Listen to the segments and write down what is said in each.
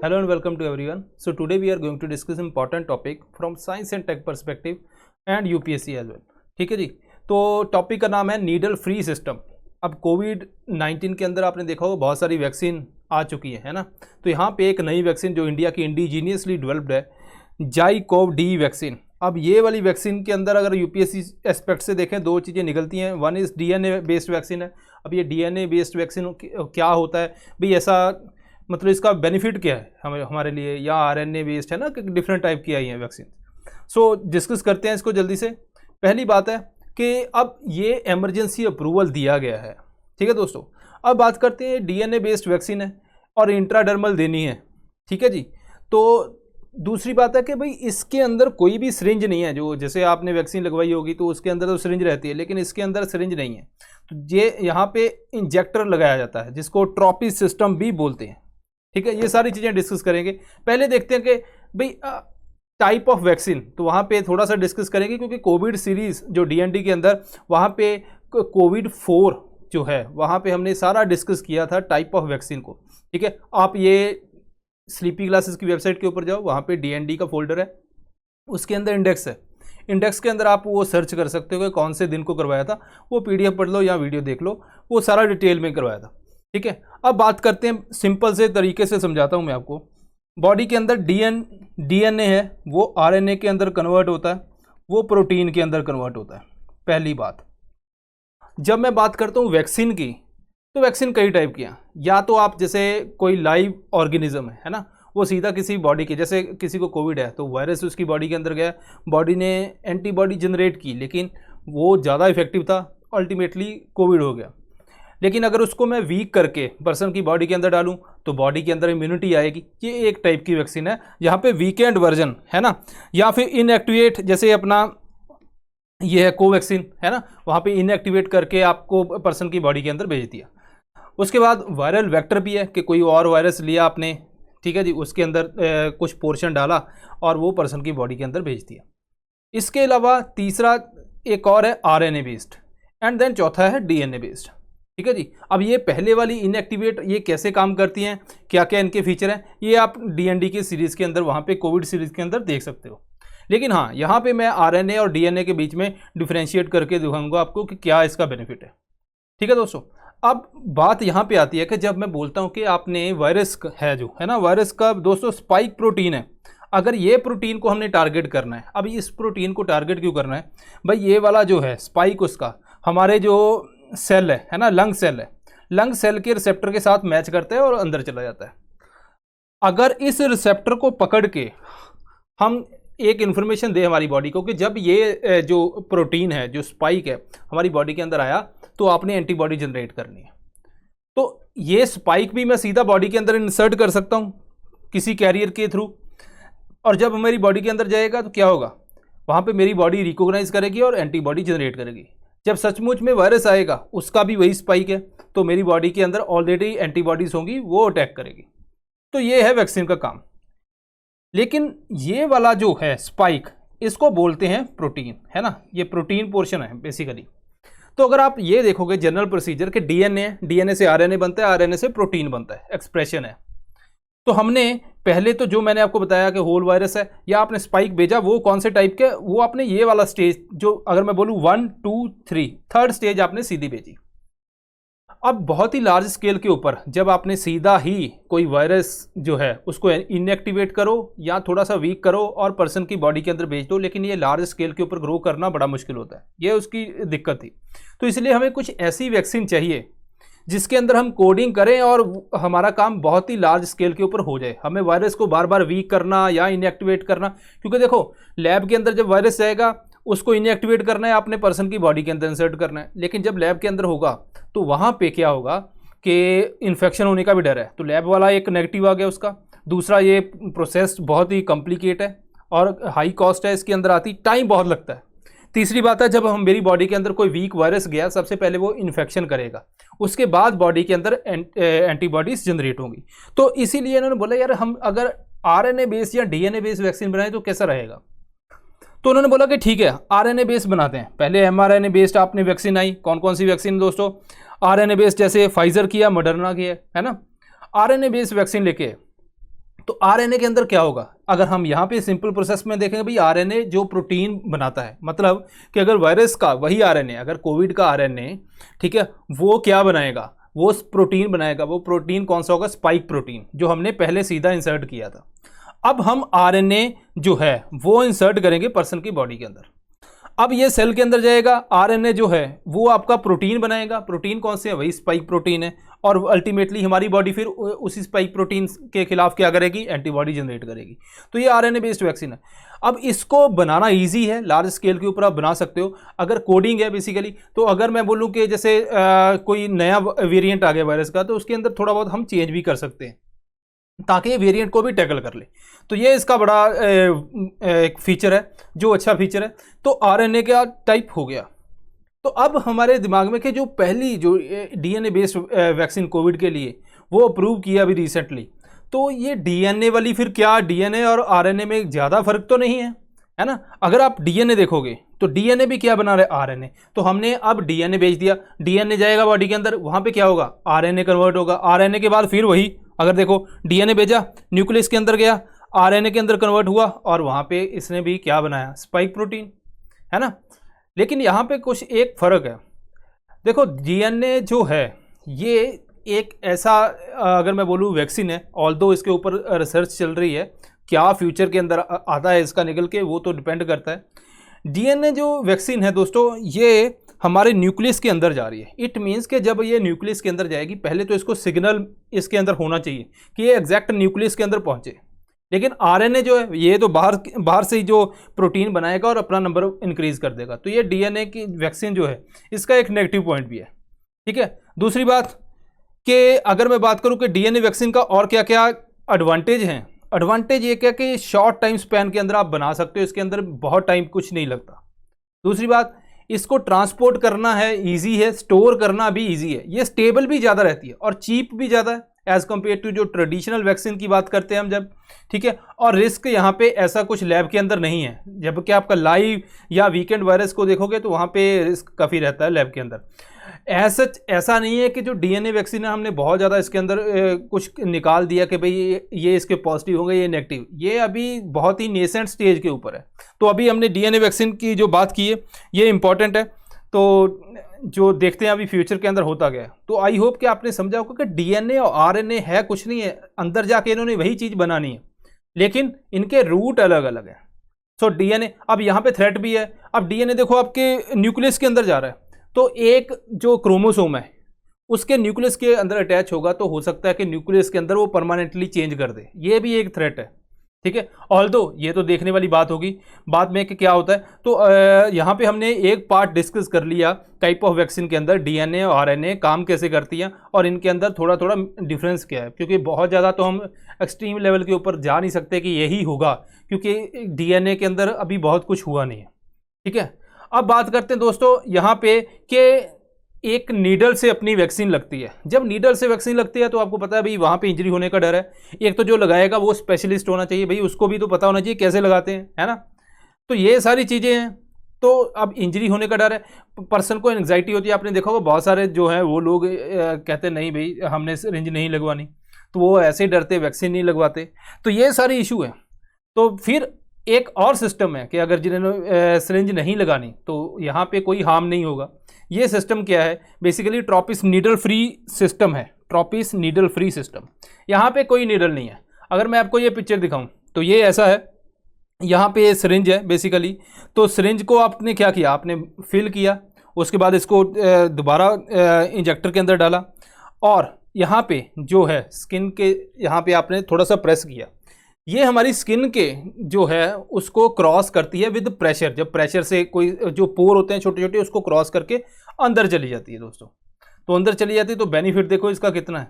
Hello and welcome to everyone. So today we are going to discuss important topic from science and tech perspective and UPSC as well. ठीक है जी, तो topic का नाम है needle free system. अब कोविड-19 के अंदर आपने देखा होगा बहुत सारी वैक्सीन आ चुकी है ना। तो यहाँ पे एक नई वैक्सीन जो इंडिया की इंडिजीनियसली डेवलप्ड है, जाइकोव-डी वैक्सीन। अब ये वाली वैक्सीन के अंदर अगर यूपीएससी एस्पेक्ट से देखें दो चीज़ें निकलती हैं। One is DNA based vaccine है। अब ये डीएनए बेस्ड वैक्सीन क्या होता है भाई, ऐसा मतलब इसका बेनिफिट क्या है हमारे लिए, या आरएनए बेस्ड है ना, कि डिफरेंट टाइप की आई हैं वैक्सीन। सो डिस्कस करते हैं इसको जल्दी से। पहली बात है कि अब ये इमरजेंसी अप्रूवल दिया गया है, ठीक है दोस्तों। अब बात करते हैं डीएनए बेस्ड वैक्सीन है और इंट्राडर्मल देनी है, ठीक है जी। तो दूसरी बात है कि भाई इसके अंदर कोई भी सिरिंज नहीं है। जो जैसे आपने वैक्सीन लगवाई होगी तो उसके अंदर तो सिरिंज रहती है, लेकिन इसके अंदर सिरिंज नहीं है। तो ये यहाँ पे इंजेक्टर लगाया जाता है जिसको ट्रॉपी सिस्टम भी बोलते हैं, ठीक है। ये सारी चीज़ें डिस्कस करेंगे। पहले देखते हैं कि भाई टाइप ऑफ वैक्सीन, तो वहाँ पे थोड़ा सा डिस्कस करेंगे क्योंकि कोविड सीरीज़ जो डीएनडी के अंदर वहाँ पे कोविड-4 जो है वहाँ पे हमने सारा डिस्कस किया था टाइप ऑफ वैक्सीन को, ठीक है। आप ये स्लीपी क्लासेस की वेबसाइट के ऊपर जाओ, वहाँ पे डीएनडी का फोल्डर है, उसके अंदर इंडेक्स है। इंडेक्स के अंदर आप वो सर्च कर सकते हो कि कौन से दिन को करवाया था। वो पीडीएफ पढ़ लो या वीडियो देख लो, वो सारा डिटेल में करवाया था, ठीक है। अब बात करते हैं, सिंपल से तरीके से समझाता हूँ मैं आपको। बॉडी के अंदर डीएनए है, वो आरएनए के अंदर कन्वर्ट होता है, वो प्रोटीन के अंदर कन्वर्ट होता है। पहली बात, जब मैं बात करता हूँ वैक्सीन की, तो वैक्सीन कई टाइप की हैं। या तो आप जैसे कोई लाइव ऑर्गेनिज्म है ना, वो सीधा किसी बॉडी के, जैसे किसी को कोविड है तो वायरस उसकी बॉडी के अंदर गया, बॉडी ने एंटीबॉडी जनरेट की, लेकिन वो ज़्यादा इफेक्टिव था, अल्टीमेटली कोविड हो गया। लेकिन अगर उसको मैं वीक करके पर्सन की बॉडी के अंदर डालूं तो बॉडी के अंदर इम्यूनिटी आएगी। ये एक टाइप की वैक्सीन है, यहाँ पे वीकेंड वर्जन है ना। या फिर इनएक्टिवेट, जैसे अपना ये है कोवैक्सीन है ना, वहाँ पे इनएक्टिवेट करके आपको पर्सन की बॉडी के अंदर भेज दिया। उसके बाद वायरल वेक्टर भी है कि कोई और वायरस लिया आपने, ठीक है जी, उसके अंदर कुछ पोर्शन डाला और वो पर्सन की बॉडी के अंदर भेज दिया। इसके अलावा तीसरा एक और है आरएनए बेस्ड, एंड देन चौथा है डीएनए बेस्ड, ठीक है जी। अब ये पहले वाली इनएक्टिवेट ये कैसे काम करती हैं, क्या क्या इनके फीचर हैं, ये आप डीएनडी की सीरीज़ के अंदर, वहाँ पे कोविड सीरीज़ के अंदर देख सकते हो। लेकिन हाँ, यहाँ पे मैं आरएनए और डीएनए के बीच में डिफ्रेंशिएट करके दिखाऊंगा आपको कि क्या इसका बेनिफिट है, ठीक है दोस्तों। अब बात यहाँ पे आती है कि जब मैं बोलता हूँ कि आपने वायरस है जो है ना, वायरस का दोस्तों स्पाइक प्रोटीन है। अगर ये प्रोटीन को हमने टारगेट करना है, अब इस प्रोटीन को टारगेट क्यों करना है भाई, ये वाला जो है स्पाइक, उसका हमारे जो सेल है ना, लंग सेल है, लंग सेल के रिसेप्टर के साथ मैच करता है और अंदर चला जाता है। अगर इस रिसेप्टर को पकड़ के हम एक इन्फॉर्मेशन दे हमारी बॉडी को कि जब ये जो प्रोटीन है, जो स्पाइक है, हमारी बॉडी के अंदर आया तो आपने एंटीबॉडी जनरेट करनी है। तो ये स्पाइक भी मैं सीधा बॉडी के अंदर इंसर्ट कर सकता हूँ किसी कैरियर के थ्रू, और जब मेरी बॉडी के अंदर जाएगा तो क्या होगा, वहाँ पे मेरी बॉडी रिकॉग्नाइज करेगी और एंटीबॉडी जनरेट करेगी। जब सचमुच में वायरस आएगा, उसका भी वही स्पाइक है, तो मेरी बॉडी के अंदर ऑलरेडी एंटीबॉडीज होंगी, वो अटैक करेगी। तो ये है वैक्सीन का काम। लेकिन ये वाला जो है स्पाइक, इसको बोलते हैं प्रोटीन, है ना, ये प्रोटीन पोर्शन है बेसिकली। तो अगर आप ये देखोगे जनरल प्रोसीजर के डीएनए से आरएनए बनता है, आरएनए से प्रोटीन बनता है, एक्सप्रेशन है। तो हमने पहले तो जो मैंने आपको बताया कि होल वायरस है, या आपने स्पाइक भेजा, वो कौन से टाइप के, वो आपने ये वाला स्टेज, जो अगर मैं बोलूँ 1 2 3, थर्ड स्टेज आपने सीधी भेजी। अब बहुत ही लार्ज स्केल के ऊपर जब आपने सीधा ही कोई वायरस जो है उसको इनएक्टिवेट करो या थोड़ा सा वीक करो और पर्सन की बॉडी के अंदर भेज दो, लेकिन ये लार्ज स्केल के ऊपर ग्रो करना बड़ा मुश्किल होता है, ये उसकी दिक्कत थी। तो इसलिए हमें कुछ ऐसी वैक्सीन चाहिए जिसके अंदर हम कोडिंग करें और हमारा काम बहुत ही लार्ज स्केल के ऊपर हो जाए। हमें वायरस को बार बार वीक करना या इनएक्टिवेट करना, क्योंकि देखो लैब के अंदर जब वायरस जाएगा उसको इनएक्टिवेट करना है, आपने पर्सन की बॉडी के अंदर इंसर्ट करना है। लेकिन जब लैब के अंदर होगा तो वहाँ पे क्या होगा कि इन्फेक्शन होने का भी डर है, तो लैब वाला एक नेगेटिव आ गया उसका। दूसरा, ये प्रोसेस बहुत ही कॉम्प्लिकेट है और हाई कॉस्ट है, इसके अंदर आती टाइम बहुत लगता है। तीसरी बात है, जब हम मेरी बॉडी के अंदर कोई वीक वायरस गया, सबसे पहले वो इन्फेक्शन करेगा, उसके बाद बॉडी के अंदर एंटीबॉडीज जनरेट होंगी। तो इसीलिए इन्होंने बोला यार हम अगर आरएनए बेस्ड या डीएनए बेस्ड वैक्सीन बनाएं तो कैसा रहेगा। तो उन्होंने बोला कि ठीक है आरएनए बेस्ड बनाते हैं। पहले एमआरएनए बेस्ड आपने वैक्सीन आई, कौन कौन सी वैक्सीन दोस्तों, आरएनए बेस्ड जैसे फाइजर किया, मॉडर्ना किया, है ना। आरएनए बेस्ड वैक्सीन लेके तो आरएनए के अंदर क्या होगा, अगर हम यहाँ पे सिंपल प्रोसेस में देखेंगे भाई, आरएनए जो प्रोटीन बनाता है, मतलब कि अगर वायरस का वही आरएनए, अगर कोविड का आरएनए, ठीक है, वो क्या बनाएगा, वो प्रोटीन बनाएगा। वो प्रोटीन कौन सा होगा, स्पाइक प्रोटीन, जो हमने पहले सीधा इंसर्ट किया था। अब हम आरएनए जो है वो इंसर्ट करेंगे पर्सन की बॉडी के अंदर। अब ये सेल के अंदर जाएगा, आरएनए जो है वो आपका प्रोटीन बनाएगा। प्रोटीन कौन से है, वही स्पाइक प्रोटीन है। और अल्टीमेटली हमारी बॉडी फिर उसी स्पाइक प्रोटीन के खिलाफ क्या करेगी, एंटीबॉडी जनरेट करेगी। तो ये आरएनए बेस्ड वैक्सीन है। अब इसको बनाना इजी है, लार्ज स्केल के ऊपर आप बना सकते हो। अगर कोडिंग है बेसिकली, तो अगर मैं बोलूँ कि जैसे कोई नया वेरिएंट आ गया वायरस का, तो उसके अंदर थोड़ा बहुत हम चेंज भी कर सकते हैं ताकि ये वेरिएंट को भी टैकल कर ले। तो ये इसका बड़ा एक फीचर है, जो अच्छा फीचर है। तो आरएनए का टाइप हो गया। तो अब हमारे दिमाग में कि जो पहली जो डीएनए बेस्ड वैक्सीन कोविड के लिए वो अप्रूव किया अभी रिसेंटली, तो ये डीएनए वाली फिर क्या, डीएनए और आरएनए में ज़्यादा फर्क तो नहीं है ना। अगर आप डीएनए देखोगे तो डीएनए भी क्या बना रहा है, आरएनए। तो हमने अब डीएनए भेज दिया, डीएनए जाएगा बॉडी के अंदर, वहाँ पे क्या होगा, आरएनए कन्वर्ट होगा। आरएनए के बाद फिर वही, अगर देखो डीएनए भेजा, न्यूक्लियस के अंदर गया, आरएनए के अंदर कन्वर्ट हुआ, और वहाँ पे इसने भी क्या बनाया, स्पाइक प्रोटीन, है ना। लेकिन यहाँ पे कुछ एक फ़र्क है। देखो डीएनए जो है ये एक ऐसा, अगर मैं बोलूँ वैक्सीन है, ऑल्दो इसके ऊपर रिसर्च चल रही है, क्या फ्यूचर के अंदर आता है इसका निकल के, वो तो डिपेंड करता है। डीएनए जो वैक्सीन है दोस्तों, ये हमारे न्यूक्लियस के अंदर जा रही है। इट मीन्स कि जब ये न्यूक्लियस के अंदर जाएगी, पहले तो इसको सिग्नल इसके अंदर होना चाहिए कि ये एग्जैक्ट न्यूक्लियस के अंदर पहुंचे। लेकिन आरएनए जो है ये तो बाहर से ही जो प्रोटीन बनाएगा और अपना नंबर इंक्रीज कर देगा। तो ये डीएनए की वैक्सीन जो है, इसका एक नेगेटिव पॉइंट भी है, ठीक है। दूसरी बात कि अगर मैं बात करूं कि डीएनए वैक्सीन का और क्या क्या एडवांटेज हैं, एडवांटेज ये क्या कि शॉर्ट टाइम स्पैन के अंदर आप बना सकते हो, इसके अंदर बहुत टाइम कुछ नहीं लगता। दूसरी बात, इसको ट्रांसपोर्ट करना है ईजी है, स्टोर करना भी ईजी है, ये स्टेबल भी ज़्यादा रहती है और चीप भी ज़्यादा है एज़ कम्पेयर टू जो ट्रेडिशनल वैक्सीन की बात करते हैं हम जब, ठीक है। और रिस्क यहाँ पे ऐसा कुछ लैब के अंदर नहीं है, जबकि आपका लाइव या वीकेंड वायरस को देखोगे तो वहाँ पे रिस्क काफ़ी रहता है लैब के अंदर। ऐसा नहीं है कि जो डीएनए वैक्सीन है हमने बहुत ज़्यादा इसके अंदर कुछ निकाल दिया कि भाई ये इसके पॉजिटिव होंगे, ये नेगेटिव। ये अभी बहुत ही नेसेंट स्टेज के ऊपर है। तो अभी हमने डीएनए वैक्सीन की जो बात की है ये इंपॉर्टेंट है। तो जो देखते हैं अभी फ्यूचर के अंदर होता गया है। तो आई होप कि आपने समझा होगा कि डीएनए और आरएनए है कुछ नहीं है, अंदर जाके इन्होंने वही चीज़ बनानी है, लेकिन इनके रूट अलग अलग है। सो डीएनए, अब यहाँ पे थ्रेट भी है। अब डीएनए देखो आपके न्यूक्लियस के अंदर जा रहा है, तो एक जो क्रोमोसोम है उसके न्यूक्लियस के अंदर अटैच होगा, तो हो सकता है कि न्यूक्लियस के अंदर वो परमानेंटली चेंज कर दे। ये भी एक थ्रेट है, ठीक है। ऑल्दो ये तो देखने वाली बात होगी बाद में कि क्या होता है। तो यहाँ पे हमने एक पार्ट डिस्कस कर लिया टाइप ऑफ वैक्सीन के अंदर डीएनए और आरएनए काम कैसे करती हैं और इनके अंदर थोड़ा थोड़ा डिफरेंस क्या है, क्योंकि बहुत ज़्यादा तो हम एक्सट्रीम लेवल के ऊपर जा नहीं सकते कि यही होगा, क्योंकि डीएनए के अंदर अभी बहुत कुछ हुआ नहीं है, ठीक है। अब बात करते हैं दोस्तों यहाँ पे कि एक नीडल से अपनी वैक्सीन लगती है। जब नीडल से वैक्सीन लगती है तो आपको पता है भाई वहाँ पे इंजरी होने का डर है। एक तो जो लगाएगा वो स्पेशलिस्ट होना चाहिए, भाई उसको भी तो पता होना चाहिए कैसे लगाते हैं, है ना। तो ये सारी चीज़ें हैं। तो अब इंजरी होने का डर है, पर्सन को एंग्जाइटी होती है। आपने देखा होगा बहुत सारे जो है वो लोग कहते नहीं भाई हमने सिरिंज नहीं लगवानी, तो वो ऐसे डरते वैक्सीन नहीं लगवाते। तो ये सारी इशू है। तो फिर एक और सिस्टम है कि अगर जिन्होंने सिरिंज नहीं लगानी तो यहाँ पे कोई हार्म नहीं होगा। ये सिस्टम क्या है, बेसिकली ट्रॉपिस नीडल फ्री सिस्टम है। ट्रॉपिस नीडल फ्री सिस्टम, यहाँ पे कोई नीडल नहीं है। अगर मैं आपको ये पिक्चर दिखाऊं तो ये ऐसा है, यहाँ पे सिरिंज है बेसिकली। तो सिरिंज को आपने क्या किया, आपने फिल किया, उसके बाद इसको दोबारा इंजेक्टर के अंदर डाला और यहाँ पे जो है स्किन के यहाँ पे आपने थोड़ा सा प्रेस किया। ये हमारी स्किन के जो है उसको क्रॉस करती है विद प्रेशर। जब प्रेशर से कोई जो पोर होते हैं छोटे छोटे उसको क्रॉस करके अंदर चली जाती है दोस्तों। तो अंदर चली जाती है तो बेनिफिट देखो इसका कितना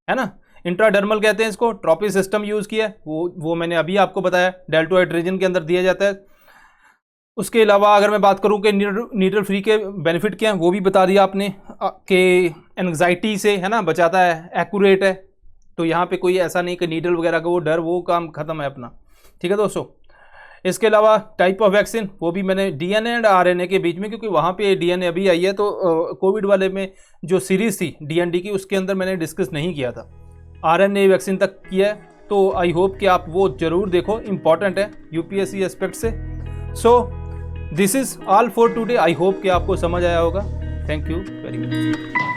है ना। इंट्राडर्मल कहते हैं इसको, ट्रॉपी सिस्टम यूज़ किया है वो मैंने अभी आपको बताया, डेल्टोइड रीजन के अंदर दिया जाता है। उसके अलावा अगर मैं बात करूं कि नीडल फ्री के बेनिफिट क्या हैं वो भी बता दिया आपने कि एंग्जाइटी से है ना बचाता है, एक्यूरेट है। तो यहाँ पे कोई ऐसा नहीं कि नीडल वगैरह का वो डर, वो काम खत्म है अपना, ठीक है दोस्तों। इसके अलावा टाइप ऑफ वैक्सीन वो भी मैंने डीएनए एंड आरएनए के बीच में, क्योंकि वहाँ पे डीएनए अभी आई है तो कोविड वाले में जो सीरीज़ थी डीएनडी की उसके अंदर मैंने डिस्कस नहीं किया था। आरएनए वैक्सीन तक किया है तो आई होप कि आप वो ज़रूर देखो, इम्पॉर्टेंट है यूपीएससी एस्पेक्ट से। So this is all for today. I hope कि आपको समझ आया होगा। Thank you very much.